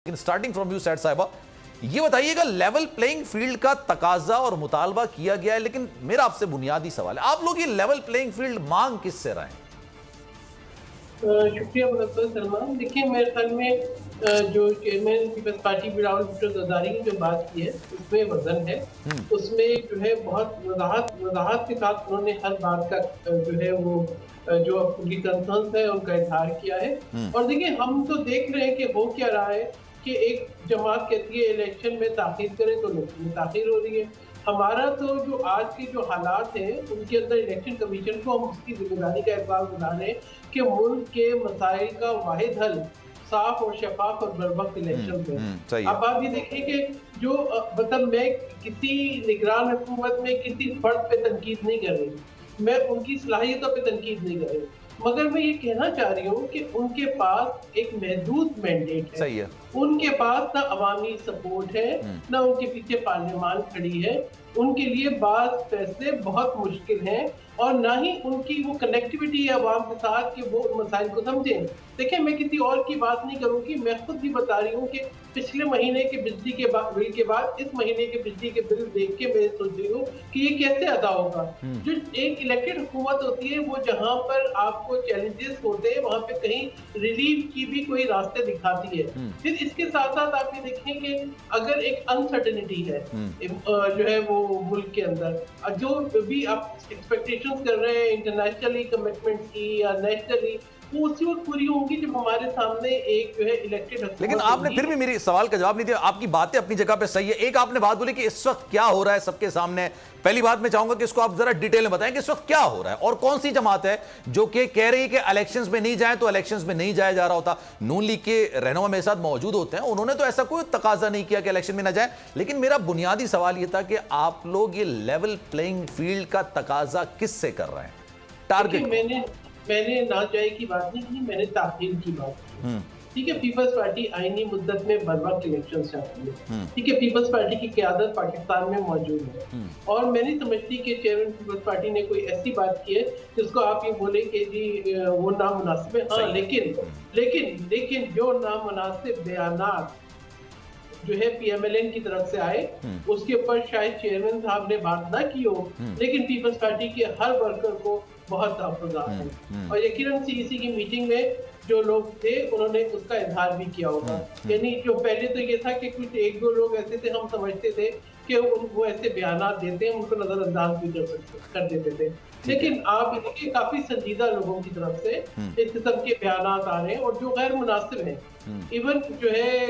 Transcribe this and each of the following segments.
लेकिन starting from you sad साहिबा, ये बताइएगा लेवल प्लेइंग फील्ड का तकाजा और मुतालबा किया गया है, लेकिन मेरा आपसे बुनियादी सवाल है, आप लोग ये लेवल प्लेइंग फील्ड मांग किससे रहे हैं? शुक्रिया मुनव्वर सलमान। देखिए, मेरे ख्याल में जो chairman Peoples Party Bilawal Bhutto Zardari ने जो बात की है उसमें वजन है। उसमें जो है बहुत वजाहत के साथ उन्होंने हर बात का जो है वो जो उनकी कंसर्न्स है उनका इजहार किया है। और देखिए, हम तो देख रहे हैं कि हो क्या रहा है कि एक जमात कहती है इलेक्शन में ताखीर करें तो इलेक्शन में ताखीर हो रही है। हमारा तो जो आज के जो हालात हैं उनके अंदर इलेक्शन कमीशन को हम उसकी जिम्मेदारी का एहसास दिला रहे हैं कि मुल्क के मसाइल का वाहिद हल साफ और शफाफ और बरवक्त इलेक्शन में। अब आप ये देखें कि जो मतलब मैं किसी निगरान हुकूमत में किसी फर्द पे तनकीद नहीं कर रही, मैं उनकी सलाहियतों पे तनकीद नहीं कर रही, मगर मैं ये कहना चाह रही हूँ कि उनके पास एक महदूद मैंडेट है। सही है। उनके पास ना अवामी सपोर्ट है, ना उनके पीछे पार्लियामान खड़ी है। उनके लिए बात फैसले बहुत मुश्किल हैं और ना ही उनकी वो कनेक्टिविटी है अवाम के साथ कि वो मसाइल को समझें। देखिए, मैं किसी और की बात नहीं करूंगी, मैं खुद भी बता रही हूँ कि पिछले महीने के बिजली के बिल के बाद इस महीने के बिजली के बिल देख के मैं सोच रही हूँ कि ये कैसे अदा होगा। जो एक इलेक्टेड हुकूमत होती है वो जहाँ पर आपको चैलेंजेस होते हैं वहाँ पे कहीं रिलीफ की भी कोई रास्ते दिखाती है। फिर इसके साथ साथ आप ये देखें कि अगर एक अनसर्टेनिटी है जो है वो मुल्क के अंदर, जो भी आप एक्सपेक्टेशंस कर रहे हैं इंटरनेशनली कमिटमेंट्स की या नेशनली, वो उसी वक्त पूरी होंगी जब हमारे सामने एक जो है इलेक्टेड। लेकिन आपने फिर भी मेरी सवाल का जवाब नहीं दिया। आपकी बातें अपनी जगह पे सही है। एक आपने बात बोली कि इस वक्त क्या हो रहा है सबके सामने। पहली बात मैं चाहूंगा कि इसको आप जरा डिटेल में बताएं कि इस वक्त क्या हो रहा है और कौन सी जमात है जो कि कह रही है कि इलेक्शंस में नहीं जाए तो इलेक्शंस में नहीं जाया जा रहा होता। नून लीग के रहनुमा मेरे साथ मौजूद होते हैं, उन्होंने तो ऐसा कोई तकाजा नहीं किया कि इलेक्शन में ना जाए। लेकिन मेरा बुनियादी सवाल यह था कि आप लोग ये लेवल प्लेइंग फील्ड का तकाजा किससे कर रहे हैं? टारगेट मैंने ना जाए की बात नहीं की, मैंने ताखीर की बात की। ठीक है, पीपल्स पार्टी आईनी मुद्दत में बर्वक्त इलेक्शन चाहती है। ठीक है, पीपल्स पार्टी की क़यादत पाकिस्तान में मौजूद है और मैं नहीं समझती कि चेयरमैन पीपल्स पार्टी ने कोई ऐसी बात की है जिसको आप ये बोले कि जी वो नामुनासिब है। हाँ, लेकिन जो नामुनासिब बयानात जो है पीएमएलएन की तरफ से आए उसके ऊपर शायद चेयरमैन साहब ने बात ना की हो, लेकिन पीपल्स पार्टी के हर वर्कर को बहुत तहफ़्फ़ुज़ात हैं और यकीनन सीईसी की मीटिंग में जो लोग थे उन्होंने उसका इजहार भी किया होगा। यानी जो पहले तो ये था कि कुछ एक दो लोग ऐसे थे, हम समझते थे कि वो ऐसे बयानात देते हैं, उनको नजरअंदाज भी कर देते थे। लेकिन आप देखिए काफी संजीदा लोगों की तरफ से इस किस्म के बयानात आ रहे हैं और जो गैर मुनासिब हैं। इवन जो है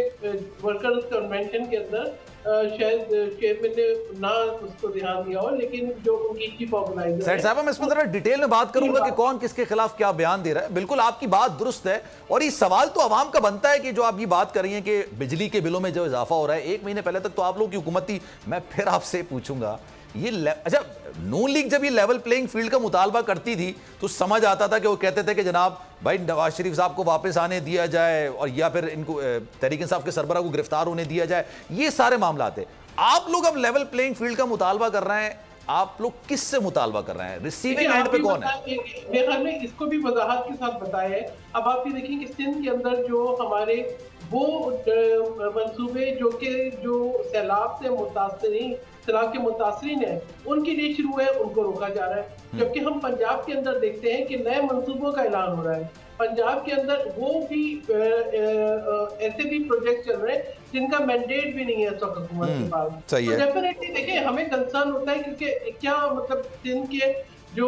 वर्कर्स कन्वेंशन के अंदर शायद चेयरमैन ने ना उसको ध्यान दिया हो, लेकिन जो उनकी चीफ ऑर्गेनाइजर सैयद साहब, मैं इसमें जरा डिटेल में बात करूंगा कि कौन किसके खिलाफ क्या बयान दे रहा है। बिल्कुल आपकी बात दुरुस्त है और ये सवाल तो आवाम का बनता है कि जो आप ये बात कर रही हैं कि बिजली के बिलों में जो इजाफा हो रहा है, 1 महीने पहले तक तो आप लोगों की हुकूमत थी। मैं फिर आपसे पूछूंगा, ये अच्छा, नून लीग जब ये लेवल प्लेइंग फील्ड का मुतालबा करती थी तो समझ आता था कि वो कहते थे कि जनाब भाई नवाज शरीफ साहब को वापस आने दिया जाए और या फिर इनको तहरीक इंसाफ के सरबराह को गिरफ्तार होने दिया जाए, ये सारे मामला थे। आप लोग अब लेवल प्लेइंग फील्ड का मुतालबा कर रहे हैं, आप लोग किससे मुतालबा कर रहे हैं? रिसीविंग एंड पे कौन है? मेरे ख्याल में इसको भी वजाहत के साथ बताया है। अब आप ये देखें कि सिंध के अंदर जो हमारे वो मंसूबे जो सैलाब के मुतासरीन है उनके लिए शुरू है, उनको रोका जा रहा है। जबकि हम पंजाब के अंदर देखते हैं कि नए मंसूबों का ऐलान हो रहा है। पंजाब के अंदर वो भी ऐसे भी प्रोजेक्ट चल रहे हैं जिनका मैंडेट भी नहीं है इस वक्त हुकूमत के पास। तो डेफिनेटली देखिए हमें कंसर्न होता है क्योंकि क्या मतलब सिंध के जो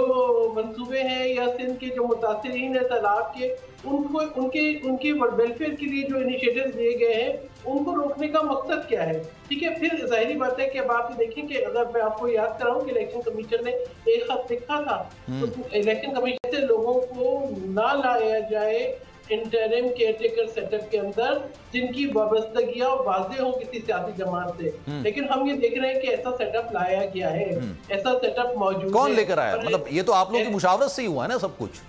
मंसूबे हैं या सिंध के जो मुतासरीन है तालाब के, उनके वेलफेयर के लिए जो इनिशिएटिव्स लिए गए हैं उनको रोकने का मकसद क्या है? ठीक है, फिर जाहिर बात है कि अब आप देखें कि अगर मैं आपको याद कराऊं कि इलेक्शन कमीशन ने एक खत लिखा था, उस इलेक्शन कमीशन से लोगों को ना लाया जाए इंटरिम केयरटेकर सेटअप के अंदर जिनकी वाबस्तगियां वाज़ेह हो किसी सियासी जमात से। लेकिन हम ये देख रहे हैं कि ऐसा सेटअप लाया गया है, ऐसा सेटअप मौजूद है। कौन लेकर आया? मतलब ये तो आप लोगों की मुशावरत से ही हुआ है ना सब कुछ?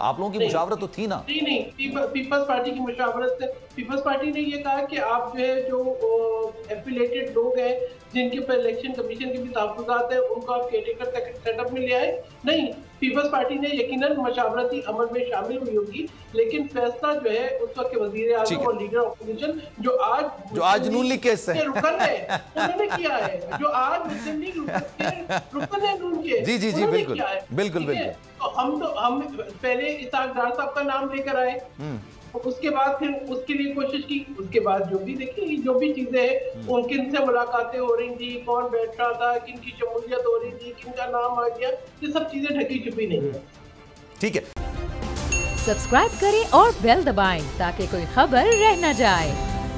आप लोगों की मुशावरत तो थी ना? नहीं, पीपल्स पार्टी की मुशावरत से। पीपल्स पार्टी ने ये कहा कि आप जो है जो एफिलिएटेड लोग हैं जिनके ऊपर इलेक्शन कमीशन के भी तहफ्फुज़ात है, उनको आप केयरटेकर सेटअप में ले आए? नहीं, पीपल्स पार्टी ने यकीनन मशावरती अमल में शामिल हुई होगी, लेकिन फैसला जो है उस वक्त के वज़ीर आज़म और लीडर ऑपोजिशन जो आज नून लीग केस है रुकन है उन्होंने किया है, जो आज मुस्लिम लीग रुकन है नून के, जी जी जी, बिल्कुल बिल्कुल बिल्कुल। तो हम पहले इसाक डार साहब का नाम लेकर आए, उसके बाद फिर उसके लिए कोशिश की, उसके बाद जो भी देखिए जो भी चीजें हैं, उनकिन से मुलाकातें हो रही थी, कौन बैठ रहा था, किन की शमूलियत हो रही थी, किन का नाम आ गया, ये सब चीजें ढकी छुपी नहीं है। ठीक है, सब्सक्राइब करें और बेल दबाएं ताकि कोई खबर रह न जाए।